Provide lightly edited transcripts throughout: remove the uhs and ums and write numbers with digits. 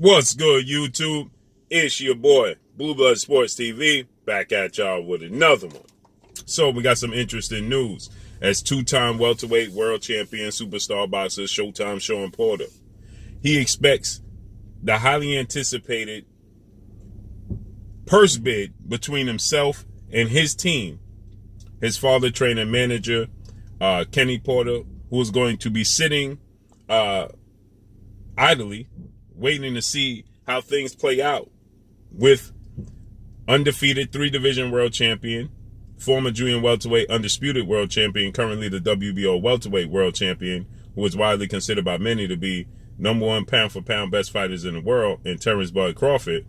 What's good, YouTube? It's your boy, Blue Blood Sports TV, back at y'all with another one. So we got some interesting news. As two-time welterweight world champion superstar boxer Showtime Shawn Porter, he expects the highly anticipated purse bid between himself and his team, his father, trainer, and manager, Kenny Porter, who is going to be sitting idly, waiting to see how things play out with undefeated three-division world champion, former junior welterweight undisputed world champion, currently the WBO welterweight world champion, who is widely considered by many to be #1 pound-for-pound best fighters in the world, and Terence Crawford,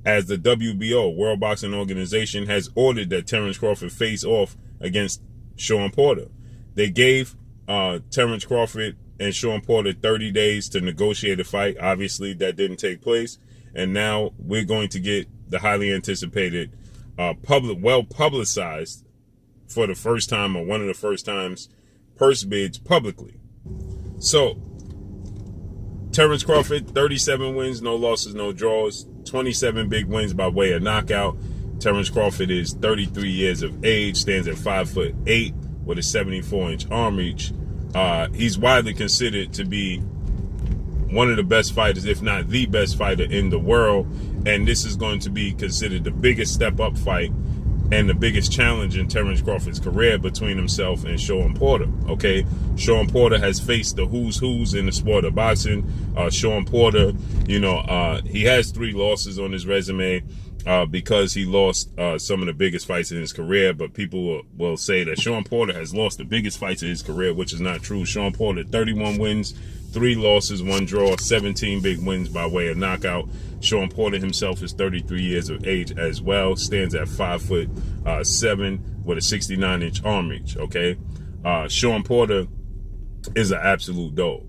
as the WBO, World Boxing Organization, has ordered that Terence Crawford face off against Shawn Porter. They gave Terence Crawford and Shawn Porter 30 days to negotiate a fight. Obviously, that didn't take place. And now we're going to get the highly anticipated, well-publicized for the first time, or one of the first times, purse bids publicly. So, Terence Crawford, 37 wins, no losses, no draws, 27 big wins by way of knockout. Terence Crawford is 33 years of age, stands at 5'8", with a 74-inch arm reach. He's widely considered to be one of the best fighters, if not the best fighter in the world. And this is going to be considered the biggest step-up fight and the biggest challenge in Terence Crawford's career between himself and Shawn Porter. Okay, Shawn Porter has faced the who's in the sport of boxing. Shawn Porter, he has 3 losses on his resume. Because he lost some of the biggest fights in his career, but people will say that Shawn Porter has lost the biggest fights in his career, which is not true. Shawn Porter, 31 wins, 3 losses, 1 draw, 17 big wins by way of knockout. Shawn Porter himself is 33 years of age as well, stands at 5'7" with a 69-inch arm reach. Okay, Shawn Porter is an absolute dog.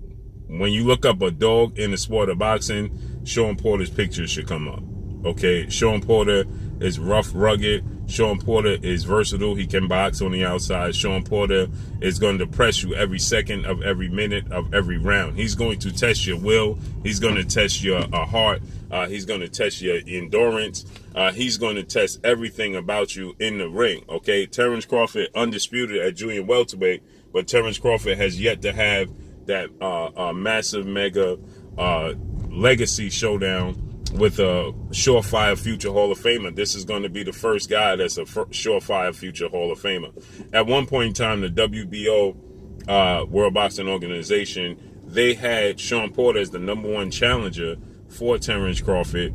When you look up a dog in the sport of boxing, Shawn Porter's picture should come up. Okay, Shawn Porter is rough, rugged. Shawn Porter is versatile. He can box on the outside. Shawn Porter is going to press you every second of every minute of every round. He's going to test your will. He's going to test your heart. He's going to test your endurance. He's going to test everything about you in the ring. Okay, Terence Crawford, undisputed at junior welterweight, but Terence Crawford has yet to have that massive, mega legacy showdown with a surefire future Hall of Famer. This is going to be the first guy that's a surefire future Hall of Famer. At one point in time, the WBO, World Boxing Organization, they had Shawn Porter as the #1 challenger for Terence Crawford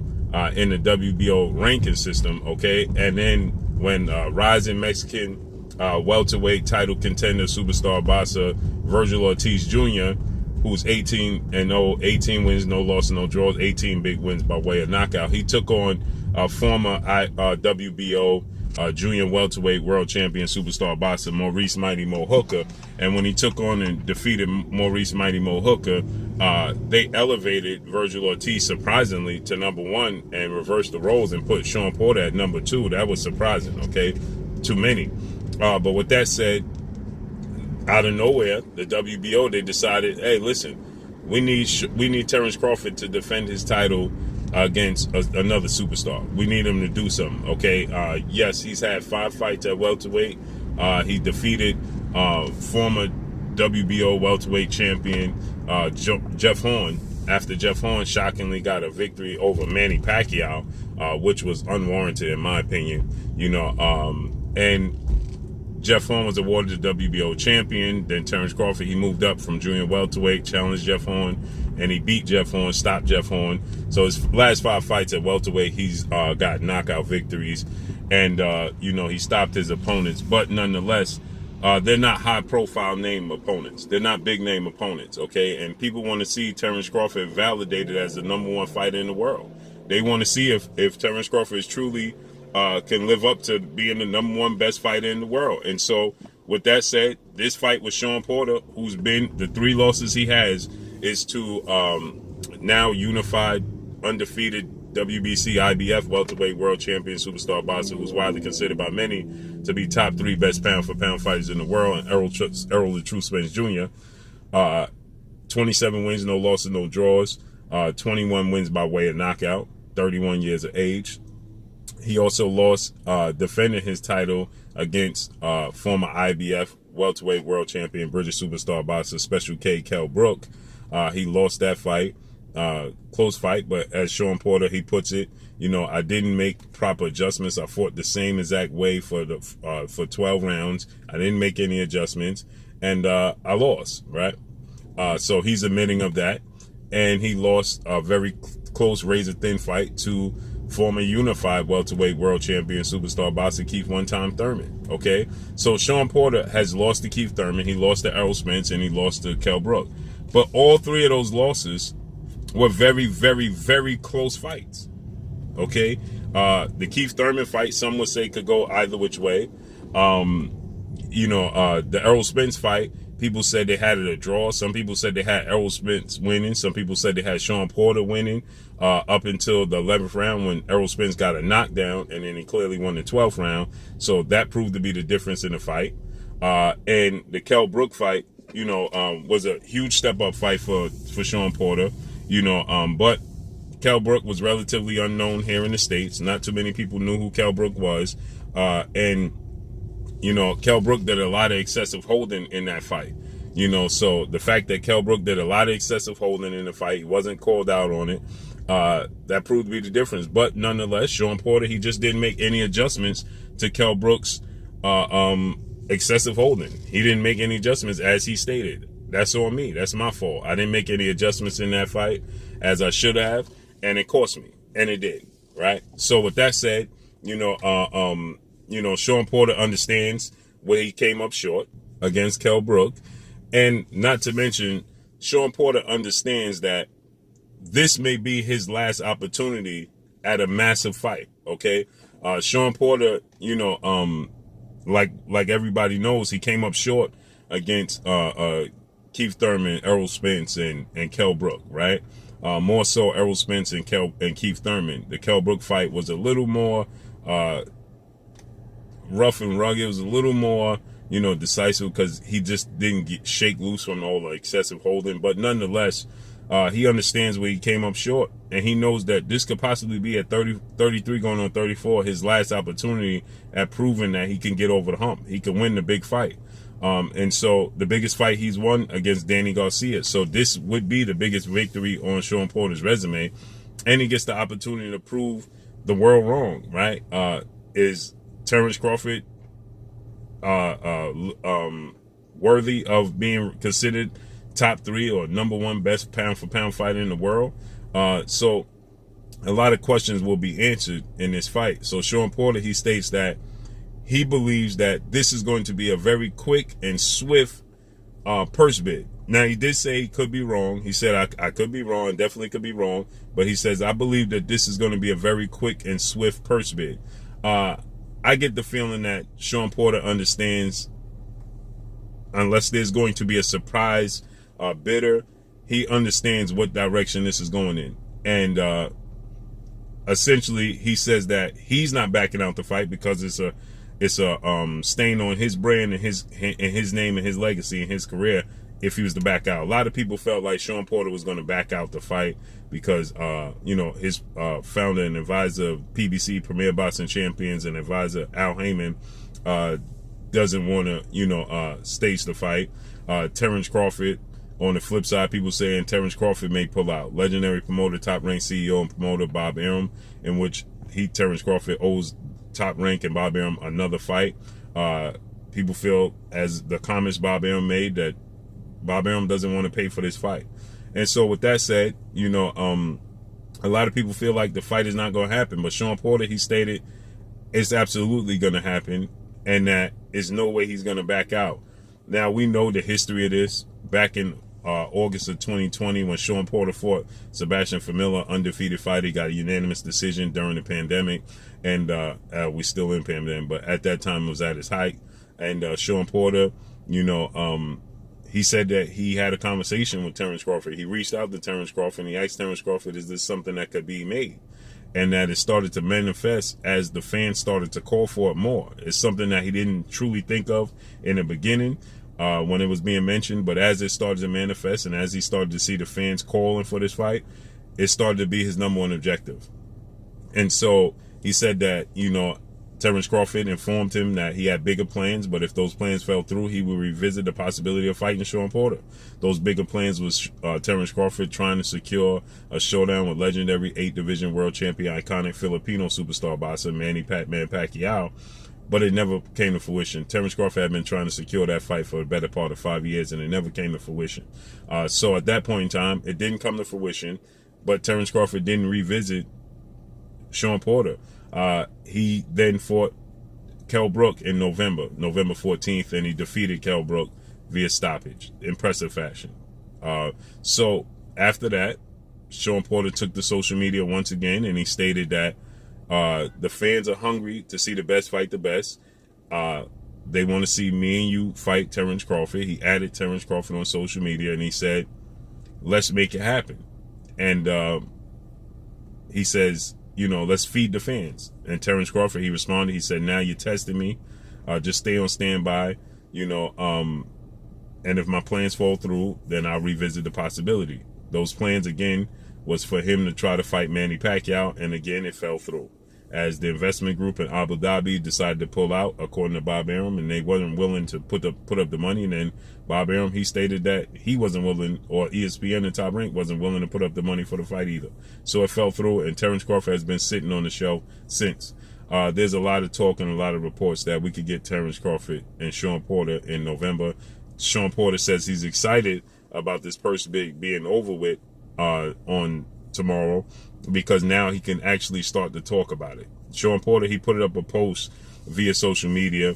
in the WBO ranking system, okay? And then when rising Mexican welterweight title contender superstar boxer Vergil Ortiz Jr., who's 18-0, 18 wins, no losses, no draws, 18 big wins by way of knockout. He took on former WBO junior welterweight world champion superstar boxer Maurice Mighty Mo Hooker. And when he took on and defeated Maurice Mighty Mo Hooker, they elevated Vergil Ortiz surprisingly to #1 and reversed the roles and put Shawn Porter at #2. That was surprising, okay, to many. But with that said, out of nowhere, the WBO, they decided, hey, listen, we need Terence Crawford to defend his title against another superstar. We need him to do something, okay? Yes, he's had 5 fights at welterweight. He defeated former WBO welterweight champion Jeff Horn, after Jeff Horn shockingly got a victory over Manny Pacquiao, which was unwarranted in my opinion, and Jeff Horn was awarded the WBO champion. Then Terence Crawford, he moved up from junior welterweight, challenged Jeff Horn, and he beat Jeff Horn, stopped Jeff Horn. So his last 5 fights at welterweight, he's got knockout victories, and he stopped his opponents. But nonetheless, they're not high-profile name opponents. They're not big-name opponents, okay? And people want to see Terence Crawford validated as the #1 fighter in the world. They want to see if Terence Crawford is truly can live up to being the #1 best fighter in the world. And so, with that said, this fight with Shawn Porter, who's been the 3 losses he has, is to now unified, undefeated WBC IBF welterweight world champion superstar boxer, who's widely considered by many to be top 3 best pound-for-pound fighters in the world, and Errol the True Spence Jr. 27 wins, no losses, no draws. 21 wins by way of knockout, 31 years of age. He also lost, defending his title against former IBF welterweight world champion, British superstar boxer, Special K, Kell Brook. He lost that fight, close fight, but as Shawn Porter, he puts it, I didn't make proper adjustments. I fought the same exact way for 12 rounds. I didn't make any adjustments, and I lost, right? So he's admitting of that, and he lost a very close razor-thin fight to former unified welterweight world champion superstar boxer Keith one-time Thurman. Okay, so Shawn Porter has lost to Keith Thurman, he lost to Errol Spence, and he lost to Kell Brook. But all three of those losses were very, very, very close fights. Okay, the Keith Thurman fight, some would say, could go either which way. The Errol Spence fight, people said they had it a draw. Some people said they had Errol Spence winning. Some people said they had Shawn Porter winning up until the 11th round when Errol Spence got a knockdown, and then he clearly won the 12th round. So that proved to be the difference in the fight. And the Kell Brook fight, was a huge step-up fight for Shawn Porter, but Kell Brook was relatively unknown here in the States. Not too many people knew who Kell Brook was. And Kell Brook did a lot of excessive holding in that fight. So the fact that Kell Brook did a lot of excessive holding in the fight, he wasn't called out on it, that proved to be the difference. But nonetheless, Shawn Porter, he just didn't make any adjustments to Kell Brook's excessive holding. He didn't make any adjustments, as he stated. That's on me. That's my fault. I didn't make any adjustments in that fight as I should have, and it cost me, and it did, right? So with that said, Shawn Porter understands where he came up short against Kell Brook, and not to mention, Shawn Porter understands that this may be his last opportunity at a massive fight. Okay, Shawn Porter, like everybody knows, he came up short against Keith Thurman, Errol Spence, and Kell Brook, right? More so Errol Spence and Keith Thurman. The Kell Brook fight was a little more rough and rugged. It was a little more, decisive, because he just didn't shake loose from all the excessive holding. But nonetheless, he understands where he came up short, and he knows that this could possibly be at 33 going on 34, his last opportunity at proving that he can get over the hump. He can win the big fight. And so the biggest fight he's won against Danny Garcia. So this would be the biggest victory on Shawn Porter's resume. And he gets the opportunity to prove the world wrong, right? Is Terence Crawford worthy of being considered top 3 or number 1 best pound for pound fighter in the world? So a lot of questions will be answered in this fight. So Shawn Porter, he states that he believes that this is going to be a very quick and swift purse bid. Now, he did say he could be wrong. He said, I could be wrong, definitely could be wrong. But he says, I believe that this is going to be a very quick and swift purse bid. I get the feeling that Shawn Porter understands, unless there's going to be a surprise bidder, he understands what direction this is going in. And essentially, he says that he's not backing out the fight because it's a stain on his brand and his name and his legacy and his career if he was to back out. A lot of people felt like Shawn Porter was going to back out the fight because his founder and advisor of PBC, Premier Boxing Champions, and advisor Al Heyman doesn't want to stage the fight. Terence Crawford, on the flip side, people saying Terence Crawford may pull out. Legendary promoter, top ranked CEO and promoter Bob Arum, in which Terence Crawford owes Top Rank and Bob Arum another fight. People feel, as the comments Bob Arum made, that Bob Arum doesn't want to pay for this fight. And so with that said, a lot of people feel like the fight is not going to happen. But Shawn Porter, he stated it's absolutely going to happen, and that there's no way he's going to back out. Now, we know the history of this. Back in August of 2020, when Shawn Porter fought Sebastian Famila, undefeated fighter, he got a unanimous decision during the pandemic, and we're still in pandemic, but at that time it was at its height. And Shawn Porter, he said that he had a conversation with Terence Crawford. He reached out to Terence Crawford and he asked Terence Crawford, is this something that could be made? And that it started to manifest as the fans started to call for it more. It's something that he didn't truly think of in the beginning when it was being mentioned, but as it started to manifest and as he started to see the fans calling for this fight, it started to be his number one objective. And so he said that, Terence Crawford informed him that he had bigger plans, but if those plans fell through, he would revisit the possibility of fighting Shawn Porter. Those bigger plans was Terence Crawford trying to secure a showdown with legendary 8-division world champion, iconic Filipino superstar boxer Manny "Pat-Man" Pacquiao, but it never came to fruition. Terence Crawford had been trying to secure that fight for the better part of 5 years, and it never came to fruition. So at that point in time, it didn't come to fruition, but Terence Crawford didn't revisit Shawn Porter. He then fought Kell Brook in November 14th, and he defeated Kell Brook via stoppage, impressive fashion. So after that, Shawn Porter took to social media once again, and he stated that the fans are hungry to see the best fight the best. They want to see me and you fight Terence Crawford. He added Terence Crawford on social media, and he said, let's make it happen. And he says, let's feed the fans. And Terence Crawford, he responded, he said, now you're testing me. Just stay on standby, and if my plans fall through, then I'll revisit the possibility. Those plans, again, was for him to try to fight Manny Pacquiao, and again, it fell through. As the investment group in Abu Dhabi decided to pull out, according to Bob Arum, and they wasn't willing to put up the money, and then Bob Arum, he stated that he wasn't willing, or ESPN and Top Rank wasn't willing to put up the money for the fight either. So it fell through, and Terence Crawford has been sitting on the shelf since. There's a lot of talk and a lot of reports that we could get Terence Crawford and Shawn Porter in November. Shawn Porter says he's excited about this purse bid being over with on tomorrow, because now he can actually start to talk about it. Shawn Porter, he put up a post via social media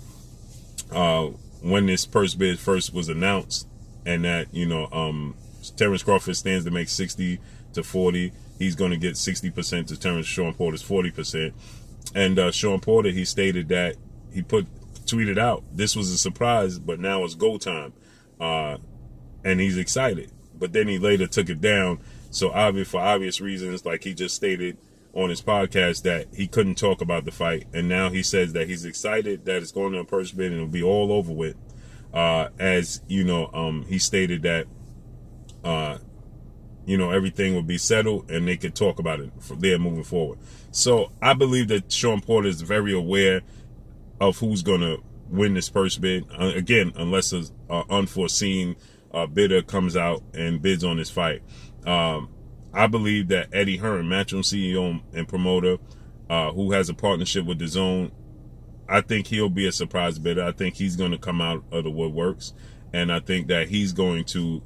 when this purse bid first was announced, and that Terence Crawford stands to make 60 to 40. He's going to get 60% to Shawn Porter's 40%. And Shawn Porter, he stated that he tweeted out, this was a surprise, but now it's go time, and he's excited. But then he later took it down. So for obvious reasons, like he just stated on his podcast, that he couldn't talk about the fight. And now he says that he's excited that it's going to a purse bid and it'll be all over with. He stated that, everything will be settled and they could talk about it from there moving forward. So I believe that Shawn Porter is very aware of who's going to win this purse bid. Again, unless an unforeseen bidder comes out and bids on this fight. I believe that Eddie Hearn, Matchroom CEO and promoter, who has a partnership with DAZN, I think he'll be a surprise bidder. I think he's going to come out of the woodworks, and I think that he's going to,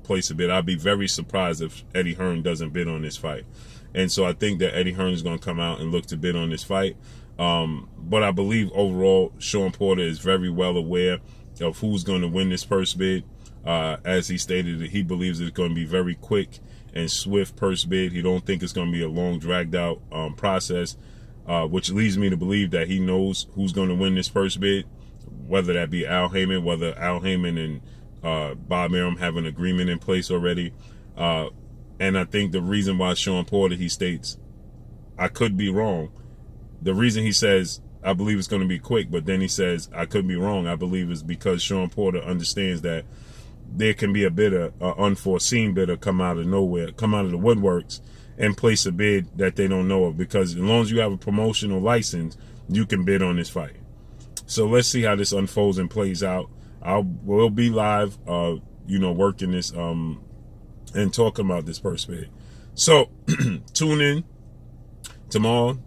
place a bid. I'd be very surprised if Eddie Hearn doesn't bid on this fight. And so I think that Eddie Hearn is going to come out and look to bid on this fight. But I believe overall, Shawn Porter is very well aware of who's going to win this purse bid. As he stated, that he believes it's going to be very quick and swift purse bid. He don't think it's going to be a long, dragged out process, which leads me to believe that he knows who's going to win this purse bid, whether that be Al Heyman, whether Al Heyman and Bob Arum have an agreement in place already. And I think the reason why Shawn Porter, he states, I could be wrong. The reason he says, I believe it's going to be quick, but then he says, I could be wrong, I believe is because Shawn Porter understands that there can be a bidder, an unforeseen bidder, come out of nowhere, come out of the woodworks and place a bid that they don't know of, because as long as you have a promotional license, you can bid on this fight. So let's see how this unfolds and plays out. We'll be live, working this and talking about this purse bid. So tune in tomorrow,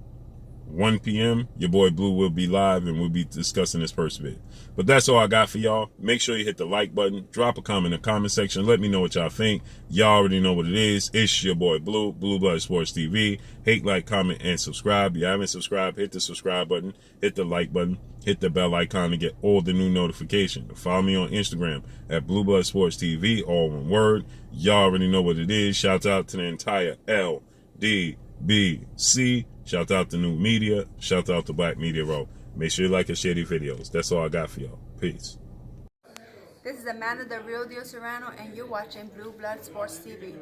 1 p.m. Your boy Blue will be live and we'll be discussing this purse bid. But that's all I got for y'all. Make sure you hit the like button. Drop a comment in the comment section. Let me know what y'all think. Y'all already know what it is. It's your boy Blue, Blue Blood Sports TV. Hate, like, comment, and subscribe. If you haven't subscribed, hit the subscribe button. Hit the like button. Hit the bell icon to get all the new notifications. Follow me on Instagram at Blue Blood Sports TV, all one word. Y'all already know what it is. Shout out to the entire LDBC. Shout out to New Media. Shout out to Black Media Row. Make sure you like and share these videos. That's all I got for y'all. Peace. This is Amanda, the Real Deal Serrano, and you're watching Blue Blood Sports TV.